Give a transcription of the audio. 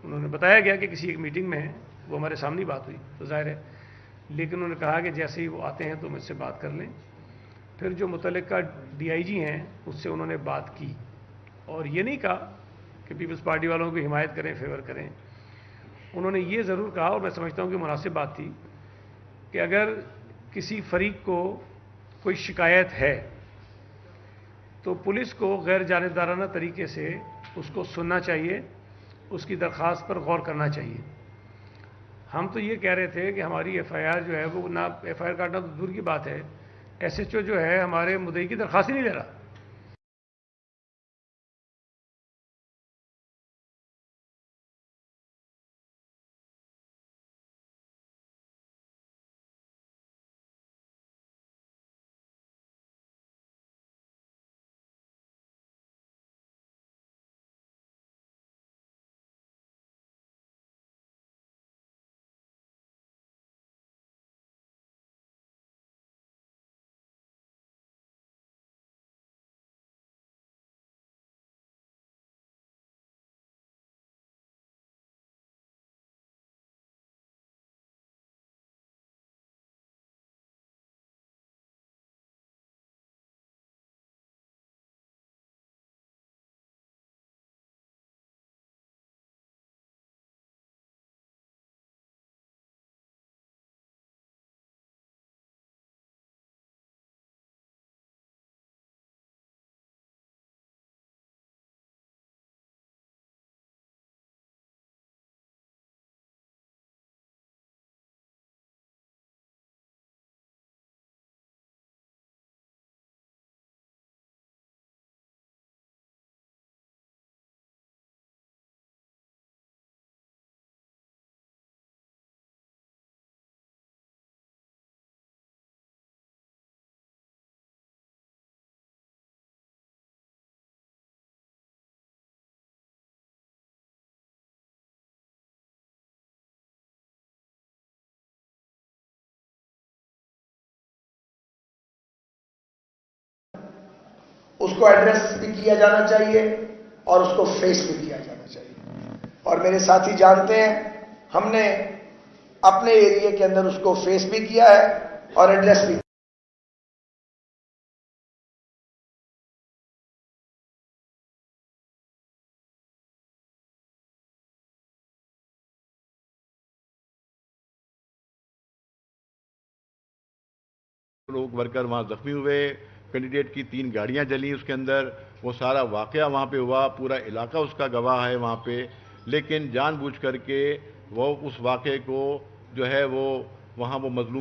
उन्होंने बताया गया कि किसी एक मीटिंग में है, वो हमारे सामने ही बात हुई तो जाहिर है, लेकिन उन्होंने कहा कि जैसे ही वो आते हैं तो मुझसे बात कर लें। फिर जो मुतल्लिका डीआईजी हैं उससे उन्होंने बात की और ये नहीं कहा कि पीपल्स पार्टी वालों की हिमायत करें, फेवर करें। उन्होंने ये ज़रूर कहा, और मैं समझता हूँ कि मुनासिब बात थी, कि अगर किसी फरीक को कोई शिकायत है तो पुलिस को गैर जानिबदाराना तरीके से उसको सुनना चाहिए, उसकी दरख्वास्त पर गौर करना चाहिए। हम तो ये कह रहे थे कि हमारी एफआईआर जो है वो ना, एफआईआर काटना तो दूर की बात है, एसएचओ जो है हमारे मुद्दई की दरख्वास्त ही नहीं ले रहा। उसको एड्रेस भी किया जाना चाहिए और उसको फेस भी किया जाना चाहिए। और मेरे साथी जानते हैं, हमने अपने एरिया के अंदर उसको फेस भी किया है और एड्रेस भी। लोग वर्कर वहाँ जख्मी हुए, कैंडिडेट की 3 गाड़ियाँ जली उसके अंदर, वो सारा वाक़या वहाँ पे हुआ, पूरा इलाका उसका गवाह है वहाँ पे। लेकिन जानबूझ करके वो उस वाक़े को जो है वो वहाँ वो मज़लूमियत